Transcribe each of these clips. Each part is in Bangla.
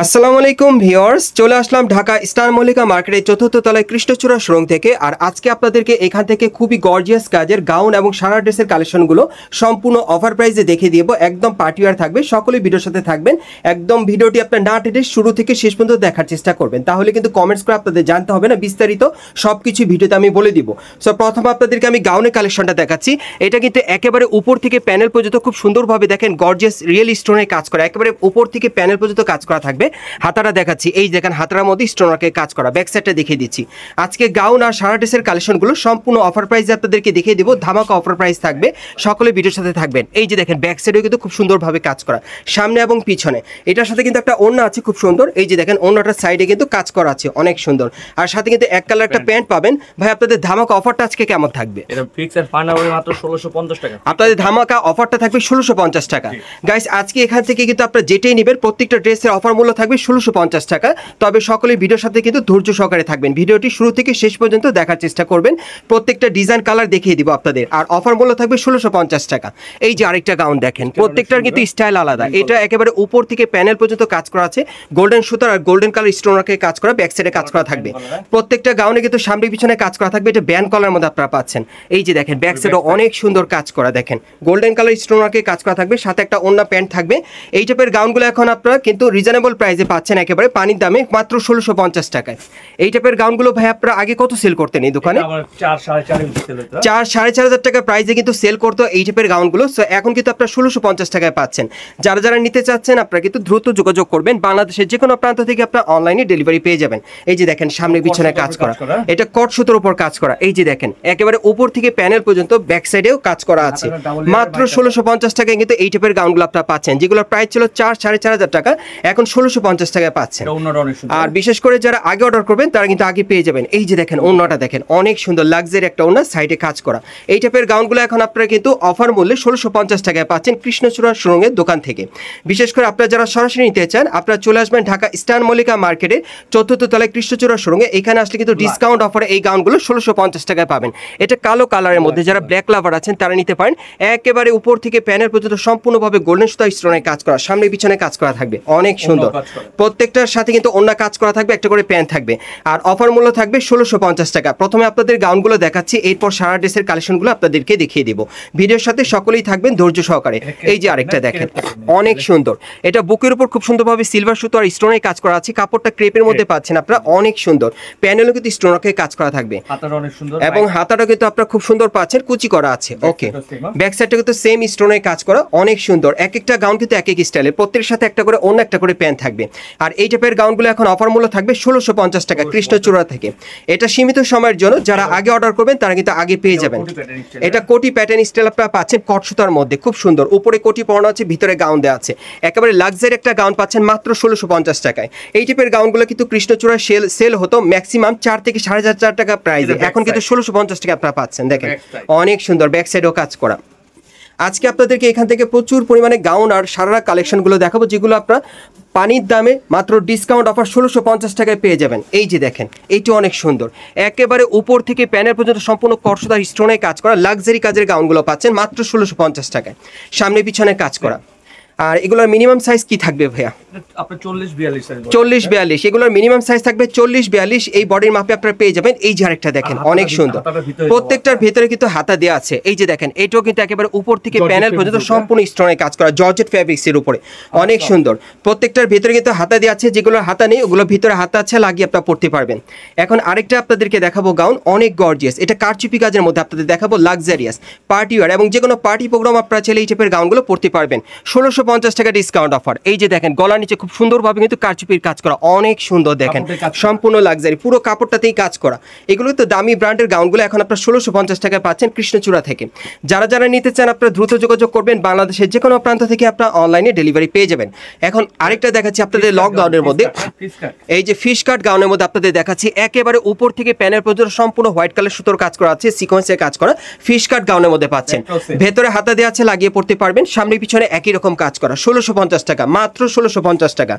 আসসালামু আলাইকুম ভিউয়ার্স, চলে আসলাম ঢাকা স্টার মল্লিকা মার্কেটের চতুর্থ তলায় কৃষ্ণচূড়া শোরুম থেকে। আর আজকে আপনাদেরকে এখান থেকে খুবই গর্জিয়াস কাজের গাউন এবং সারা ড্রেসের কালেকশনগুলো সম্পূর্ণ অফার প্রাইসে দেখিয়ে দিব। একদম পার্টিওয়ার থাকবে, সকলেই ভিডিওর সাথে থাকবেন। একদম ভিডিওটি আপনার না টেনে শুরু থেকে শেষ পর্যন্ত দেখার চেষ্টা করবেন, তাহলে কিন্তু কমেন্টস করে আপনাদের জানতে হবে না, বিস্তারিত সব কিছু ভিডিওতে আমি বলে দিব। সো প্রথমে আপনাদেরকে আমি গাউনের কালেকশনটা দেখাচ্ছি। এটা কিন্তু একেবারে উপর থেকে প্যানেল পর্যন্ত খুব সুন্দরভাবে দেখেন গর্জিয়াস রিয়েল স্টোনের কাজ করা, একেবারে উপর থেকে প্যানেল পর্যন্ত কাজ করা থাকবে। হাতাটা দেখাচ্ছি, এই দেখেন হাতার মধ্যে স্টোনারকে কাজ করা, ব্যাক সাইডটা দেখিয়ে দিচ্ছি। আজকে গাউন আর সারা ড্রেসের কালেকশনগুলো সম্পূর্ণ অফার প্রাইসে আপনাদেরকে দেখিয়ে দিব। ধামাকা অফার প্রাইস থাকবে, সকলে ভিডিওর সাথে থাকবেন। এই যে দেখেন ব্যাক সাইডেও কিন্তু খুব সুন্দরভাবে কাজ করা, সামনে এবং পিছনে। এটার সাথে কিন্তু একটা ওড়না আছে খুব সুন্দর, এই যে দেখেন ওড়নাটার সাইডে কিন্তু কাজ করা আছে, অনেক সুন্দর। আর সাথে কিন্তু এক কালার একটা প্যান্ট পাবেন। ভাই আপনাদের ধামাকা অফারটা আজকে কেমন থাকবে? এটা ফিক্সড ফান্ড হবে মাত্র 1650 টাকা। আপনাদের ধামাকা অফারটা থাকবে 1650 টাকা। গাইস আজকে এখান থেকে কিন্তু আপনারা যেটাই নেবেন প্রত্যেকটা ড্রেসের অফার মূল্য থাকবে 1650 টাকা। তবে সকলে ভিডিওর সাথে কিন্তু ধৈর্য সহকারে থাকবেন, ভিডিওটি শুরু থেকে শেষ পর্যন্ত দেখার চেষ্টা করবেন। প্রত্যেকটা ডিজাইন কালার দেখিয়ে দিব আপনাদের। আর অফার মূল্য থাকবে 1650 টাকা। এই যে আরেকটা গাউন দেখেন, প্রত্যেকটার কিন্তু স্টাইল আলাদা। এটা একেবারে উপর থেকে প্যানেল পর্যন্ত কাজ করা আছে, গোল্ডেন সুতার আর গোল্ডেন কালার স্টোনারকে কাজ করা, ব্যাক সাইডে কাজ করা থাকবে। প্রত্যেকটা গাউনে কিন্তু সামনে পিছনে কাজ করা থাকবে। এটা ব্যান্ড কলার মধ্যে আপনারা পাচ্ছেন। এই যে দেখেন ব্যাক সাইডে অনেক সুন্দর কাজ করা, দেখেন গোল্ডেন কালার স্টোনারকে কাজ করা থাকবে, সাথে একটা ওড়না প্যান্ট থাকবে। এই টাইপের গাউনগুলো এখন আপনারা কিন্তু রিজনেবল প্রাইসে পাচ্ছেন, একেবারে পানির দামে মাত্র 1650 টাকায়। এই টাইপের গাউনগুলো ভাই আপনারা আগে কত সেল করতেন এই দোকানে? 4-4.5 টাকা প্রাইসে কিন্তু সেল করতো এই টাইপের গাউনগুলো। সো এখন কিন্তু আপনারা 1650 টাকায় পাচ্ছেন। যারা যারা নিতে চাচ্ছেন আপনারা কিন্তু দ্রুত যোগাযোগ করবেন। বাংলাদেশের যে কোনো প্রান্ত থেকে আপনারা অনলাইনে ডেলিভারি পেয়ে যাবেন। এই যে দেখেন সামনে পিছনে কাজ করা, এটা কট সুতোর উপর কাজ করা। এই যে দেখেন একেবারে উপর থেকে প্যানেল পর্যন্ত ব্যাক সাইডেও কাজ করা আছে। মাত্র 1650 টাকায় কিন্তু এই টাইপের গাউনগুলো আপনারা পাচ্ছেন, যেগুলোর প্রাইস ছিল 4-4.5 টাকা, এখন 1650 টাকায় পাচ্ছেন। আর বিশেষ করে যারা আগে অর্ডার করবেন তারা কিন্তু আগে পেয়ে যাবেন। এই যে দেখেন ওড়নাটা দেখেন, অনেক সুন্দর লাক্সারি একটা ওড়না, সাইডে কাজ করা। এই টাইপের গাউনগুলো এখন আপনারা কিন্তু অফার মূল্যে 1650 টাকায় পাচ্ছেন কৃষ্ণচূড়া শোরুমের দোকান থেকে। বিশেষ করে আপনারা যারা সরাসরি নিতে চান আপনারা চলে আসবেন ঢাকা স্টার মল্লিকা মার্কেটে চতুর্থ তলায় কৃষ্ণচূড়া শোরুমে। এখানে আসলে কিন্তু ডিসকাউন্ট অফারে এই গাউনগুলো 1650 টাকায় পাবেন। এটা কালো কালারের মধ্যে, যারা ব্ল্যাক লাভার আছেন তারা নিতে পারেন। একেবারে উপর থেকে প্যানেল পর্যন্ত সম্পূর্ণভাবে গোল্ডেন সুতা স্টোনে কাজ করা, সামনে পিছনে কাজ করা থাকবে, অনেক সুন্দর। প্রত্যেকটার সাথে কিন্তু ওড়না কাজ করা থাকবে, একটা করে প্যান্ট থাকবে। আর অফার মূল্য থাকবে 1650 টাকা। প্রথমে আপনাদের গাউনগুলো দেখাচ্ছি, এরপর সারা ড্রেসের কালেকশনগুলো আপনাদেরকে দেখিয়ে দিব। ভিডিওর সাথে সকলেই থাকবেন ধৈর্য সহকারে। এই যে আরেকটা দেখেন, অনেক সুন্দর। এটা বুকের উপর খুব সুন্দরভাবে সিলভার সুতো আর স্টোনে কাজ করা আছে, কাপড়টা ক্রেপের মধ্যে পাচ্ছেন আপনারা, অনেক সুন্দর। প্যানেলও কিন্তু স্টোনকে কাজ করা থাকবে এবং হাতাটা কিন্তু আপনারা খুব সুন্দর পাচ্ছেন, কুচি করা আছে। ওকে, ব্যাক সাইডটা কিন্তু সেম স্টোনে কাজ করা, অনেক সুন্দর। এক একটা গাউন কিন্তু এক এক স্টাইলের, প্রত্যেকের সাথে একটা করে অন্য একটা করে প্যান্ট থাকবে। আর এই টাইপের গাউনগুলো এখন অফার মূল্য থাকবে 1650 টাকা কৃষ্ণচূড়া থেকে। এটা সীমিত সময়ের জন্য, যারা আগে অর্ডার করবেন তারা কিন্তু আগে পেয়ে যাবেন। এটা কোটি প্যাটার্ন স্টাইল আপনারা পাচ্ছেন কট সুতার মধ্যে, খুব সুন্দর। উপরে কোটি পরানো আছে, ভিতরে গাউন দেওয়া আছে, একেবারে লাক্সারি একটা গাউন পাচ্ছেন মাত্র 1650 টাকায়। এই টাইপের গাউনগুলো কিন্তু কৃষ্ণচূড়া সেল হতো ম্যাক্সিমাম 4 থেকে 4.5 টাকা প্রাইসে, এখন কিন্তু 1650 টাকা আপনারা পাচ্ছেন। দেখেন অনেক সুন্দর, ব্যাক সাইডেও কাজ করা। আজকে আপনাদেরকে এখান থেকে প্রচুর পরিমাণে গাউন আর সারা কালেকশনগুলো দেখাবো, যেগুলো আপনারা পানির দামে মাত্র ডিসকাউন্ট অফার 1650 টাকায় পেয়ে যাবেন। এই যে দেখেন এইটা অনেক সুন্দর, একেবারে উপর থেকে প্যানেল পর্যন্ত সম্পূর্ণ কর্ষদার স্টোনে কাজ করা লাক্সারি কাজের গাউনগুলো পাচ্ছেন মাত্র 1650 টাকায়, সামনে পিছনে কাজ করা। আর এগুলোর মিনিমাম সাইজ কি থাকবে ভাইয়া? আপনার 40-42 সাইজ। 40-42 এগুলোর মিনিমাম সাইজ থাকবে 40-42, এই বডির মাপে আপনারা পেয়ে যাবেন। এই যে আরেকটা দেখেন অনেক সুন্দর, প্রত্যেকটার ভিতরে কিন্তু হাতা দেওয়া আছে। এই যে দেখেন এটাও কিন্তু একেবারে উপর থেকে প্যানেল পর্যন্ত সম্পূর্ণ স্টোনে কাজ করা, জর্জেট ফ্যাব্রিক্সের উপরে, অনেক সুন্দর। প্রত্যেকটার ভিতরে কিন্তু হাতা দেওয়া আছে, যেগুলোর হাতা নেই ওগুলোর ভিতরে হাতা আছে, লাগিয়ে আপনারা পড়তে পারবেন। এখন আরেকটা আপনাদেরকে দেখাবো গাউন, অনেক গর্জিয়াস। এটা কারচুপি কাজের মধ্যে আপনাদের দেখাবো, লাক্সারিয়াস পার্টি ওয়্যার, এবং যে কোনো পার্টি প্রোগ্রাম আপনারা চাইলে এই টাইপের গাউনগুলো পড়তে পারবেন। 1650 টাকা ডিসকাউন্ট অফার। এই যে দেখেন গলার নিচে খুব সুন্দরভাবে কিন্তু কারচুপির কাজ করা, অনেক সুন্দর। দেখেন সম্পূর্ণ লাক্সারি, পুরো কাপড়টাতেই কাজ করা। এগুলো তো দামি ব্র্যান্ডের গাউনগুলো এখন আপনারা 1650 টাকায় পাচ্ছেন কৃষ্ণচূড়া থেকে। যারা যারা নিতে চান আপনারা দ্রুত যোগাযোগ করবেন, বাংলাদেশের যে কোনো প্রান্ত থেকে আপনারা অনলাইনে ডেলিভারি পেয়ে যাবেন। এখন আরেকটা দেখাচ্ছি আপনাদের লক গাউনের মধ্যে, এই যে ফিশ কাট গাউনের মধ্যে আপনাদের দেখাচ্ছি, একেবারে উপর থেকে প্যানেল পর্যন্ত সম্পূর্ণ হোয়াইট কালার সুতোর কাজ করা আছে, সিকোয়েন্সে কাজ করা ফিশ কাট গাউনের মধ্যে পাচ্ছেন। ভেতরে হাতা দেওয়া আছে, লাগিয়ে পড়তে পারবেন, সামনে পিছনে একই রকম কাজ করা 1650 টাকা, মাত্র 1650 টাকা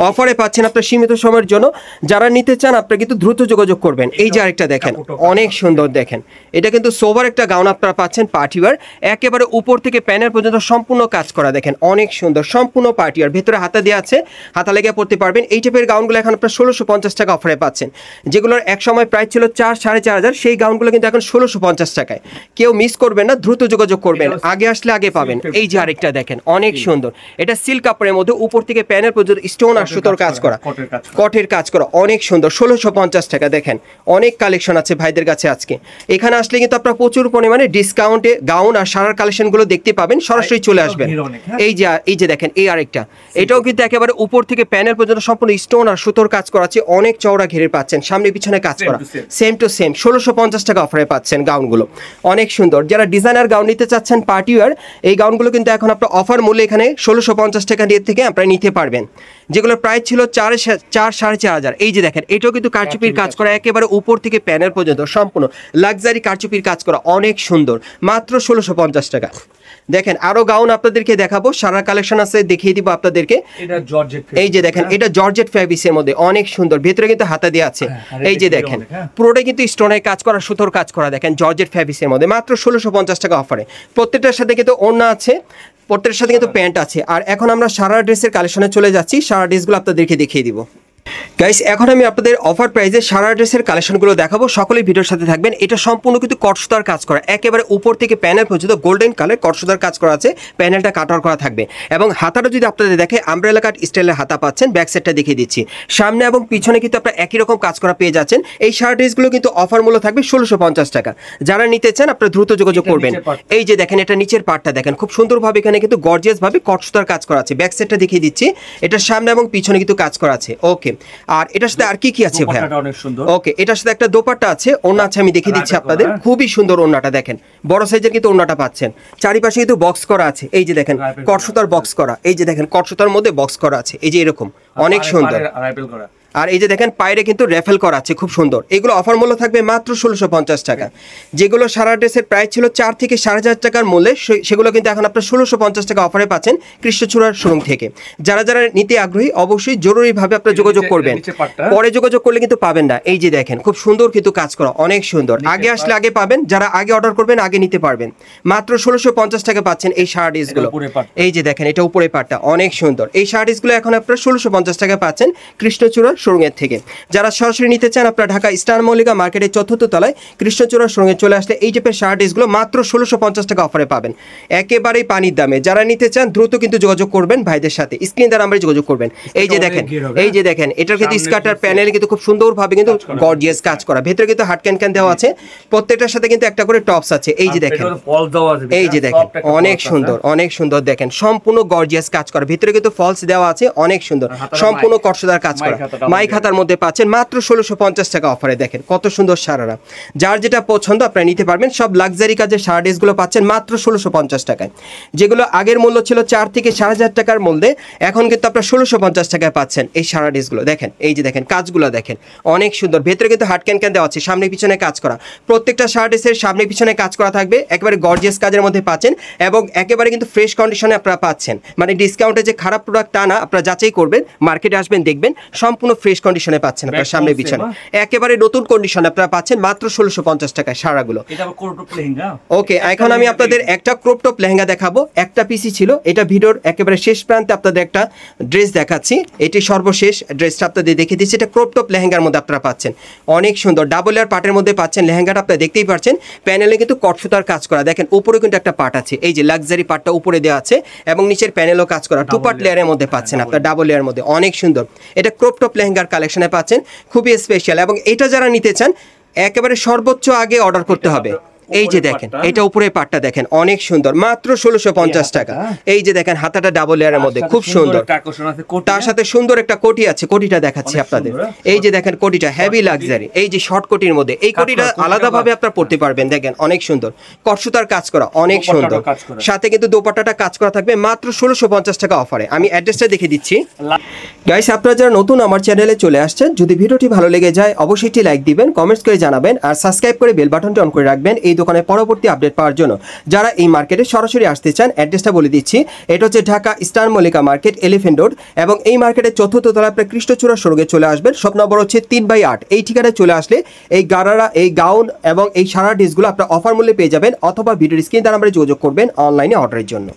অফারে পাচ্ছেন আপনার সীমিত সময়ের জন্য। যারা নিতে চান আপনারা কিন্তু দ্রুত যোগাযোগ করবেন। এই যে আরেকটা দেখেন, অনেক সুন্দর দেখেন, এটা কিন্তু সোভার একটা গাউন আপনারা পাচ্ছেন পার্টিওয়ার, একেবারে উপর থেকে প্যানেল পর্যন্ত সম্পূর্ণ কাজ করা, দেখেন অনেক সুন্দর, সম্পূর্ণ পার্টিওয়ার, ভেতরে হাতা দেওয়া আছে, হাতা লেগে পড়তে পারবেন। এই টাইপের গাউনগুলো এখন আপনারা 1650 টাকা অফারে পাচ্ছেন। যেগুলোর এক সময় প্রাইস ছিল 4-4.5 সেই গাউনগুলো কিন্তু এখন 1650 টাকায়। কেউ মিস করবেন না, দ্রুত যোগাযোগ করবেন, আগে আসলে আগে পাবেন। এই যে আরেকটা দেখেন, অনেক সুন্দর, এটা সিল্ক কাপড়ের মধ্যে উপর থেকে প্যানেল পর্যন্ত স্টোন আর সুতোর কাজ করা, কটের কাজ করা, অনেক সুন্দর, 1650 টাকা। দেখেন অনেক কালেকশন আছে ভাইদের কাছে আজকে। এখানে আসলে কিন্তু আপনারা প্রচুর পরিমাণে ডিসকাউন্টে গাউন আর সারার কালেকশনগুলো দেখতে পাবেন, সরাসরি চলে আসবেন। এই যে দেখেন, এই আরেকটা, এটাও কিন্তু একেবারে উপর থেকে প্যানেল পর্যন্ত সম্পূর্ণ স্টোন আর সুতোর কাজ করা আছে, অনেক চওড়া ঘেরের পাচ্ছেন, সামনে পিছনে কাজ করা, সেম টু সেম 1650 টাকা অফারে পাচ্ছেন গাউনগুলো, অনেক সুন্দর। যারা ডিজাইনার গাউন নিতে চাচ্ছেন পার্টিওয়ার, এই গাউনগুলো কিন্তু এখন আপনার অফার মূল্যে এখানে 1650 টাকা থেকে আপনারা নিতে পারবেন। যেগুলো প্রাইস ছিল 4-4.5 এই যে দেখেন, এটাও কিন্তু কারচুপির কাজ করা, একেবারে উপর থেকে প্যানেল পর্যন্ত সম্পূর্ণ লাক্সারি কারচুপির কাজ করা, অনেক সুন্দর, মাত্র 1650 টাকা। দেখেন আরো গাউন আপনাদেরকে দেখাবো, সারা কালেকশন আছে, দেখিয়ে দিব আপনাদেরকে। এই যে দেখেন, এটা জর্জেট ফ্যাব্রিক্সের মধ্যে অনেক সুন্দর, ভেতরে কিন্তু হাতা দেওয়া আছে। এই যে দেখেন, পুরোটাই কিন্তু স্টোনের কাজ করা, সুতোর কাজ করা, দেখেন জর্জেট ফ্যাব্রিক্সের মধ্যে মাত্র 1650 টাকা অফারে। প্রত্যেকটার সাথে কিন্তু ওড়না আছে, প্রত্যেকটার সাথে কিন্তু প্যান্ট আছে। আর এখন আমরা সারা ড্রেসের কালেকশনে চলে যাচ্ছি, সারা ড্রেসগুলো আপনাদেরকে দেখিয়ে দিব। গাইস, এখন আমি আপনাদের অফার প্রাইসে সারা ড্রেসের কালেকশনগুলো দেখাবো, সকলেই ভিডিওর সাথে থাকবেন। এটা সম্পূর্ণ কিন্তু কটসুতার কাজ করা, একেবারে উপর থেকে প্যানেল পর্যন্ত গোল্ডেন কালার কটসুতার কাজ করা আছে, প্যানেলটা কাটার করা থাকবে। এবং হাতাটা যদি আপনাদের দেখে আমব্রেলা কাট স্টাইলের হাতা পাচ্ছেন, ব্যাক সাইডটা দেখিয়ে দিচ্ছি, সামনে এবং পিছনে কিন্তু আপনারা একই রকম কাজ করা পেয়ে যাচ্ছেন। এই সারা ড্রেসগুলো কিন্তু অফার মূল্য থাকবে 1650 টাকা। যারা নিতে চান আপনারা দ্রুত যোগাযোগ করবেন। এই যে দেখেন, এটা নিচের পার্টটা দেখেন, খুব সুন্দরভাবে এখানে কিন্তু গর্জিয়াস ভাবে কটসুতার কাজ করা আছে, ব্যাক সাইডটা দেখিয়ে দিচ্ছি, এটা সামনে এবং পিছনে কিন্তু কাজ করা আছে। ওকে, আর এটার সাথে আর কি আছে ভাই? ওকে, এটার সাথে একটা দোপাট্টা আছে, ওড়না আছে, আমি দেখিয়ে দিচ্ছি আপনাদের, খুবই সুন্দর ওড়নাটা দেখেন, বড় সাইজের কিন্তু ওড়নাটা পাচ্ছেন। চারিপাশে কিন্তু বক্স করা আছে, এই যে দেখেন কটসুতার বক্স করা, এই যে দেখেন কটসুতার মধ্যে বক্স করা আছে, এই যে এরকম অনেক সুন্দর। আর এই যে দেখেন পায়রে কিন্তু রেফেল করা আছে, খুব সুন্দর। এগুলো অফার মূল্য থাকবে মাত্র 1650 টাকা। যেগুলো সারা ড্রেসের প্রাইস ছিল 4 থেকে 4.5 টাকার মূল্যে, সেগুলো কিন্তু এখন আপনার 1650 টাকা অফারে পাচ্ছেন কৃষ্ণচূড়ার শোরুম থেকে। যারা যারা নিতে আগ্রহী অবশ্যই জরুরিভাবে আপনারা যোগাযোগ করবেন, পরে যোগাযোগ করলে কিন্তু পাবেন না। এই যে দেখেন, খুব সুন্দর কিন্তু কাজ করা, অনেক সুন্দর, আগে আসলে আগে পাবেন, যারা আগে অর্ডার করবেন আগে নিতে পারবেন। মাত্র 1650 টাকা পাচ্ছেন এই সারা ড্রেসগুলো। এই যে দেখেন, এটা উপরে পাটটা অনেক সুন্দর। এই সারা ড্রেসগুলো এখন আপনারা 1650 টাকা পাচ্ছেন কৃষ্ণচূড়ার শোরুমের থেকে। যারা সরাসরি নিতে চান আপনারা ঢাকা স্টার মল্লিকা মার্কেটের 4th তলায় কৃষ্ণচূড়ার সঙ্গে চলে আসলে এই টাইপের শার্ট ড্রেসগুলো মাত্র 1650 টাকা অফারে পাবেন, একেবারেই পানির দামে। যারা নিতে চান দ্রুত কিন্তু যোগাযোগ করবেন ভাইদের সাথে, স্ক্রিন দ্বারা আমরা যোগাযোগ করবেন। এই যে দেখেন, এই যে দেখেন, এটার কিন্তু স্কার্টার প্যানেল কিন্তু খুব সুন্দরভাবে কিন্তু গর্জিয়াস কাজ করা, ভেতরে কিন্তু হাট ক্যান দেওয়া আছে, প্রত্যেকটার সাথে কিন্তু একটা করে টপস আছে। এই যে দেখেন, এই যে দেখেন, অনেক সুন্দর, অনেক সুন্দর, দেখেন সম্পূর্ণ গর্জিয়াস কাজ করা, ভেতরে কিন্তু ফলস দেওয়া আছে, অনেক সুন্দর, সম্পূর্ণ কটসুতার কাজ করা, মাই খাতার মধ্যে পাচ্ছেন মাত্র 1650 টাকা অফারে। দেখেন কত সুন্দর সারারা, যার যেটা পছন্দ আপনারা নিতে পারবেন। সব লাক্সারি কাজের সারা ড্রেসগুলো পাচ্ছেন মাত্র 1650 টাকায়। যেগুলো আগের মূল্য ছিল 4 থেকে 4.5 টাকার মূল্যে, এখন কিন্তু আপনারা 1650 টাকায় পাচ্ছেন এই সারা ড্রেসগুলো। দেখেন, এই যে দেখেন কাজগুলো দেখেন, অনেক সুন্দর, ভেতরে কিন্তু হাট ক্যান দেওয়া আছে, সামনে পিছনে কাজ করা, প্রত্যেকটা সারা ড্রেসের সামনে পিছনে কাজ করা থাকবে, একেবারে গর্জিয়াস কাজের মধ্যে পাচ্ছেন এবং একেবারে কিন্তু ফ্রেশ কন্ডিশনে আপনারা পাচ্ছেন। মানে ডিসকাউন্টে যে খারাপ প্রোডাক্ট তা না, আপনারা যাচাই করবেন, মার্কেটে আসবেন দেখবেন সম্পূর্ণ ফ্রেশ কন্ডিশনে পাচ্ছেন আপনারা সামনে পিছনে, একেবারে নতুন কন্ডিশন আপনারা পাচ্ছেন মাত্র 1650 টাকায় সারাগুলো। ওকে, এখন আমি আপনাদের একটা ক্রপ টপ লেহেঙ্গা দেখাবো, একটা পিসি ছিল, এটা ভিডিওর একেবারে শেষ প্রান্তে আপনাদের একটা ড্রেস দেখাচ্ছি, এটি সর্বশেষ ড্রেসটা আপনাদের দেখিয়ে দিচ্ছি। এটা ক্রপ টপ লেহেঙ্গার মধ্যে আপনারা পাচ্ছেন, অনেক সুন্দর, ডাবল লেয়ার পার্টের মধ্যে পাচ্ছেন লেহেঙ্গাটা, আপনারা দেখতেই পাচ্ছেন প্যানেলে কিন্তু কটসুতার কাজ করা, দেখেন উপরে কিন্তু একটা পার্ট আছে, এই যে লাক্সারি পার্টটা উপরে দেওয়া আছে এবং নিচের প্যানেলও কাজ করা, 2 পার্ট লেয়ারের মধ্যে পাচ্ছেন আপনারা, ডাবল লেয়ার মধ্যে, অনেক সুন্দর। এটা ক্রপ টপ লেহেঙ্গার কালেকশনে পাচ্ছেন, খুবই স্পেশাল। এবং এটা যারা নিতে চান একেবারে সর্বোচ্চ আগে অর্ডার করতে হবে। এই যে দেখেন, এটা উপরে পাটটা দেখেন, অনেক সুন্দর, মাত্র 1650 টাকা। এই যে দেখেন হাতাটা ডাবল লেয়ারের মধ্যে, খুব সুন্দর, তার সাথে সুন্দর একটা কোটি আছে, কোটিটা দেখাচ্ছি আপনাদের। এই যে দেখেন কোটিটা হেভি লাক্সারি, এই যে শর্ট কোটির মধ্যে, এই কোটিটা আলাদাভাবে আপনারা পড়তে পারবেন, দেখেন অনেক সুন্দর, কটসুতার কাজ করা, অনেক সুন্দর, সাথে কিন্তু দোপাট্টাটা কাজ করা থাকবে মাত্র 1650 টাকা অফারে। আমি অ্যাড্রেসটা দেখে দিচ্ছি। গাইস, আপনারা যারা নতুন আমার চ্যানেলে চলে আসছেন, যদি ভিডিওটি ভালো লেগে যায় অবশ্যই একটি লাইক দিবেন, কমেন্টস করে জানাবেন আর সাবস্ক্রাইব করে বেল বাটনটি অন করে রাখবেন। এই দোকানের পরবর্তী আপডেট পাওয়ার জন্য। যারা এই মার্কেটে সরাসরি আসতে চান, অ্যাড্রেসটা বলে দিচ্ছি। এটা হচ্ছে Dhaka star Mallika market, elephant road, এবং এই মার্কেটের চতুর্থ তলায় আপনার কৃষ্ণচূড়া সড়কে চলে আসবেন। শপ নম্বর হচ্ছে 3/8। এই ঠিকানায় চলে আসলে এই গারারা, এই গাউন এবং এই সারা ড্রেসগুলো আপনার অফার মূল্যে পেয়ে যাবেন, অথবা ভিডিওর স্ক্রিন দ্বারা আমরা যোগাযোগ করবেন অনলাইনে অর্ডারের জন্য।